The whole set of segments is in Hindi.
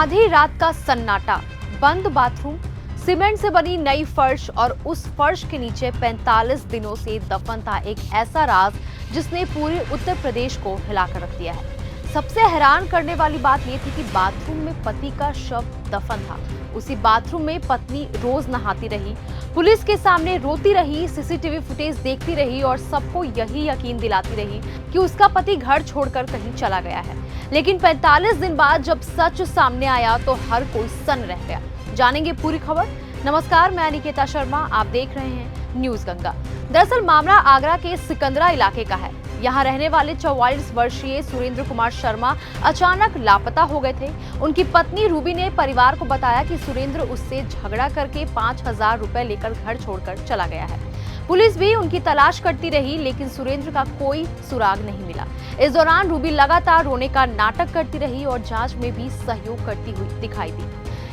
आधी रात का सन्नाटा, बंद बाथरूम, सीमेंट से बनी नई फर्श और उस फर्श के नीचे 45 दिनों से दफन था एक ऐसा राज जिसने पूरे उत्तर प्रदेश को हिलाकर रख दिया है। सबसे हैरान करने वाली बात यह थी कि बाथरूम में पति का शव दफन था। उसी बाथरूम में पत्नी रोज नहाती रही, पुलिस के सामने रोती रही, सीसीटीवी फुटेज देखती रही और सबको यही यकीन दिलाती रही कि उसका पति घर छोड़कर कहीं चला गया है। लेकिन 45 दिन बाद जब सच सामने आया तो हर कोई सन्न रह गया। जानेंगे पूरी खबर। नमस्कार, मैं निकिता शर्मा, आप देख रहे हैं न्यूज गंगा। दरअसल मामला आगरा के सिकंदरा इलाके का है। यहाँ रहने वाले 44 वर्षीय सुरेंद्र कुमार शर्मा अचानक लापता हो गए थे। उनकी पत्नी रूबी ने परिवार को बताया कि सुरेंद्र उससे झगड़ा करके 5,000 रुपए लेकर घर छोड़कर चला गया है। पुलिस भी उनकी तलाश करती रही लेकिन सुरेंद्र का कोई सुराग नहीं मिला। इस दौरान रूबी लगातार रोने का नाटक करती रही और जांच में भी सहयोग करती हुई दिखाई दी।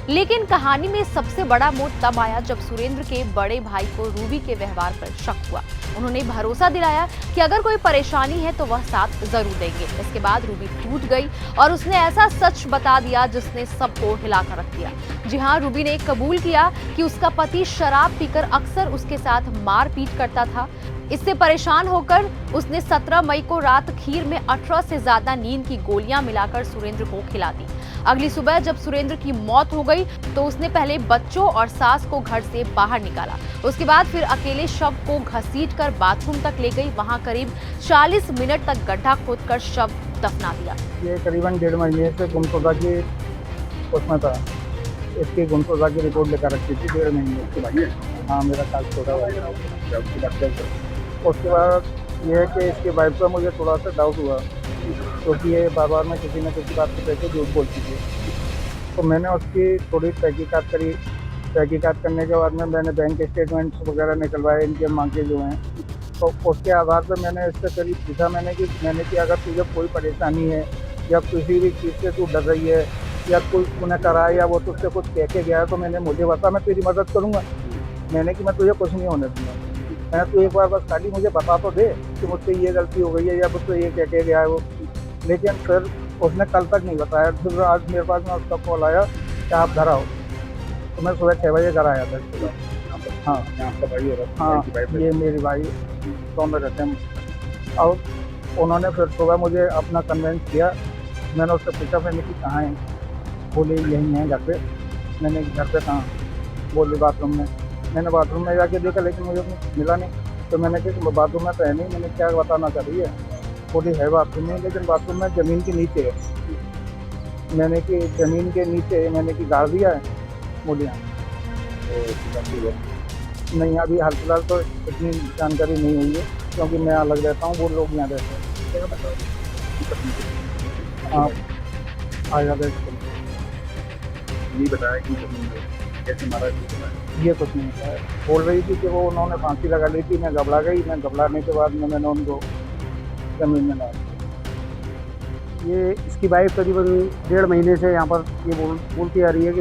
लेकिन कहानी में सबसे बड़ा मोड़ तब आया जब सुरेंद्र के बड़े भाई को रूबी के व्यवहार पर शक हुआ। उन्होंने भरोसा दिलाया कि अगर कोई परेशानी है तो वह साथ जरूर देंगे। इसके बाद रूबी टूट गई और उसने ऐसा सच बता दिया जिसने सबको हिलाकर रख दिया। जी हाँ, रूबी ने कबूल किया कि उसका पति शराब पीकर अक्सर उसके साथ मारपीट करता था। इससे परेशान होकर उसने 17 मई को रात खीर में 18 से ज्यादा नींद की गोलियां मिलाकर सुरेंद्र को खिला दी। अगली सुबह जब सुरेंद्र की मौत हो गई तो उसने पहले बच्चों और सास को घर से बाहर निकाला। उसके बाद फिर अकेले शव को घसीटकर बाथरूम तक ले गई। वहां करीब 40 मिनट तक गड्ढा खोदकर शव दफना दिया। ये करीबन 1.5 महीने से गुमशुदा की उसमें था। इसकी गुमशुदा की रिपोर्ट लेकर रखी थी 1.5 महीने के बाद। हाँ, मेरा साल छोटा हुआ है। उसके बाद ये है कि इसकी वाइफ का मुझे थोड़ा सा डाउट हुआ क्योंकि ये बार बार में किसी न किसी बात को कहकर झूठ बोलती थी। तो मैंने उसकी थोड़ी तहकीकात करी। तहकीकात करने के बाद में मैंने बैंक स्टेटमेंट्स वगैरह निकलवाए, इनके मांगे जो हैं। तो उसके आधार पर मैंने इससे करीब पूछा कि अगर तुझे कोई परेशानी है या किसी भी चीज़ से तू डर रही है या कोई तूने करा है या वो तुझसे कुछ कह के गया है तो मुझे बता, मैं तेरी मदद करूँगा। मैंने कि मैं तुझे कुछ नहीं होने दूँगा। मैं तो एक बार बस खाली मुझे बता तो दे कि मुझसे ये गलती हो गई है या मुझसे ये कह के गया है वो। लेकिन फिर उसने कल तक नहीं बताया। फिर आज मेरे पास में उसका कॉल आया कि आप घर आओ। तो मैं सुबह 6 बजे घर आया था सुबह। हाँ, आपका भाई है? हाँ, ये मेरी भाई दोनों रहते हैं। और उन्होंने फिर सुबह मुझे अपना कन्वेंस किया। मैंने उससे पूछा, मैंने कि कहाँ है? बोले यहीं है घर पे। मैंने घर पे कहाँ? बोली बाथरूम में। मैंने बाथरूम में जाके देखा लेकिन मुझे मिला नहीं। तो मैंने कहा बाथरूम में तो है नहीं। मैंने क्या बताना चाह रही है? बोली है बाथरूम में, लेकिन बाथरूम में ज़मीन के नीचे है। मैंने कि ज़मीन के नीचे मैंने कि गाड़ दिया है। बोली हाँ। नहीं, अभी हाल फिलहाल तो इतनी जानकारी नहीं हुई है क्योंकि मैं अलग रहता हूँ, वो लोग यहाँ रहते हैं। आप आ जाते नहीं बताया कि कैसे मारा ये कुछ नहीं है। बोल रही थी कि वो उन्होंने फांसी लगा ली थी। मैं घबरा गई। मैं घबराने के बाद मैंने उनको जमीन में डाल दिया। ये इसकी वाइफ करीबन 1.5 महीने से यहाँ पर ये बोलती आ रही है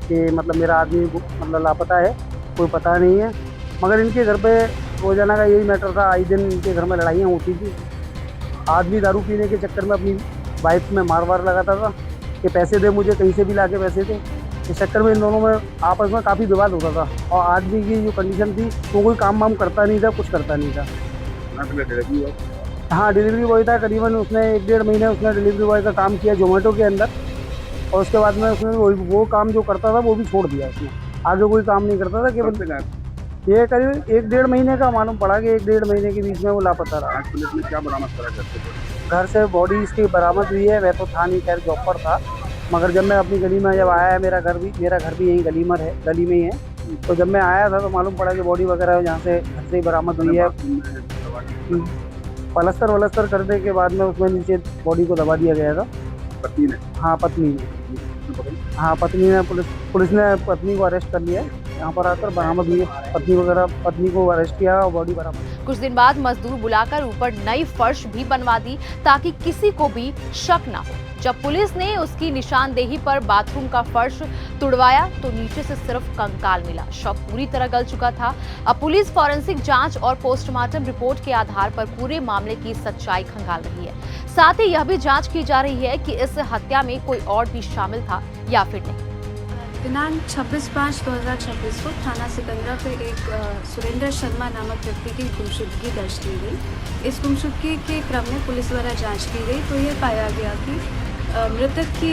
कि मतलब मेरा आदमी मतलब लापता है, कोई पता नहीं है। मगर इनके घर पे रोजाना का यही मैटर था। आई दिन इनके घर में लड़ाइयाँ होती थी। आदमी दारू पीने के चक्कर में अपनी वाइफ में मार लगाता था कि पैसे दे मुझे, कहीं से भी ला के पैसे दे। इस चक्कर में इन दोनों में आपस में काफ़ी विवाद होता था। और आदमी की जो कंडीशन थी वो कोई काम वाम करता नहीं था, कुछ करता नहीं था। हाँ, डिलीवरी बॉय था। करीबन उसने 1.5 महीने उसने डिलीवरी बॉय का काम किया जोमेटो के अंदर। और उसके बाद में उसने वो काम जो करता था वो भी छोड़ दिया। उसने आगे कोई काम नहीं करता था। केवल ये करीब 1.5 महीने का मालूम पड़ा कि 1.5 महीने के बीच में वो लापता रहा। आज पुलिस ने क्या बरामद करा? घर से बॉडी इसकी बरामद हुई है। वह तो था नहीं, खैर जॉब पर था। मगर जब मैं अपनी गली में जब आया है, मेरा घर भी यहीं गली में ही है। तो जब मैं आया था तो मालूम पड़ा कि बॉडी वगैरह यहाँ से घर से ही बरामद हुई है। पलस्तर करने के बाद में उसमें नीचे बॉडी को दबा दिया गया था। पत्नी ने? हाँ, पत्नी ने। हाँ, पत्नी ने पुलिस ने पत्नी को अरेस्ट कर लिया है। यहाँ पर आकर बरामद हुई है। पत्नी को अरेस्ट किया और बॉडी बरामद। कुछ दिन बाद मजदूर बुलाकर ऊपर नई फर्श भी बनवा दी ताकि किसी को भी शक ना हो। जब पुलिस ने उसकी निशानदेही पर बाथरूम का फर्श तुड़वाया तो नीचे से सिर्फ कंकाल मिला। शव पूरी तरह गल चुका था। अब पुलिस फॉरेंसिक जांच और पोस्टमार्टम रिपोर्ट के आधार पर पूरे मामले की सच्चाई खंगाल रही है। साथ ही यह भी जांच की जा रही है कि इस हत्या में कोई और भी शामिल था या फिर नहीं। दिनांक 26/5/2026 को थाना सिकंदरा पे एक सुरेंद्र शर्मा नामक व्यक्ति की गुमशुदगी दर्ज की गई। इस गुमशुदगी के क्रम में पुलिस द्वारा जांच की गई तो ये पाया गया कि मृतक की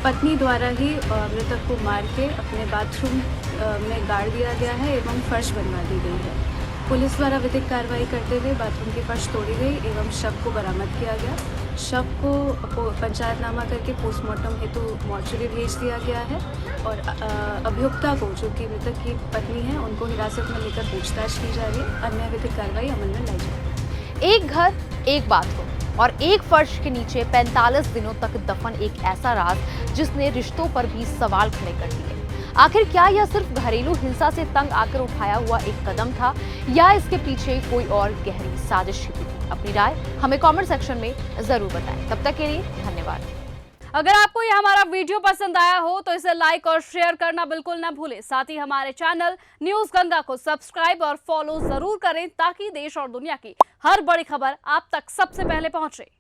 पत्नी द्वारा ही मृतक को मार के अपने बाथरूम में गाड़ दिया गया है एवं फर्श बनवा दी गई है। पुलिस द्वारा विधिक कार्रवाई करते हुए बाथरूम की फर्श तोड़ी गई एवं शव को बरामद किया गया। शव को पंचायतनामा करके पोस्टमार्टम हेतु मॉर्चरी भेज दिया गया है और अभियुक्ता को, जो कि मृतक की पत्नी है, उनको हिरासत में लेकर पूछताछ की जा रही है। अन्य विधिक कार्रवाई अमल में लाई जाएगी। एक घर, एक बाथरूम और एक फर्श के नीचे 45 दिनों तक दफन एक ऐसा राज जिसने रिश्तों पर भी सवाल खड़े कर दिए। आखिर क्या यह सिर्फ घरेलू हिंसा से तंग आकर उठाया हुआ एक कदम था या इसके पीछे कोई और गहरी साजिश छिपी थी? अपनी राय हमें कमेंट सेक्शन में जरूर बताएं। तब तक के लिए धन्यवाद। अगर आपको यह हमारा वीडियो पसंद आया हो तो इसे लाइक और शेयर करना बिल्कुल ना भूलें। साथ ही हमारे चैनल न्यूज गंगा को सब्सक्राइब और फॉलो जरूर करें ताकि देश और दुनिया की हर बड़ी खबर आप तक सबसे पहले पहुंचे।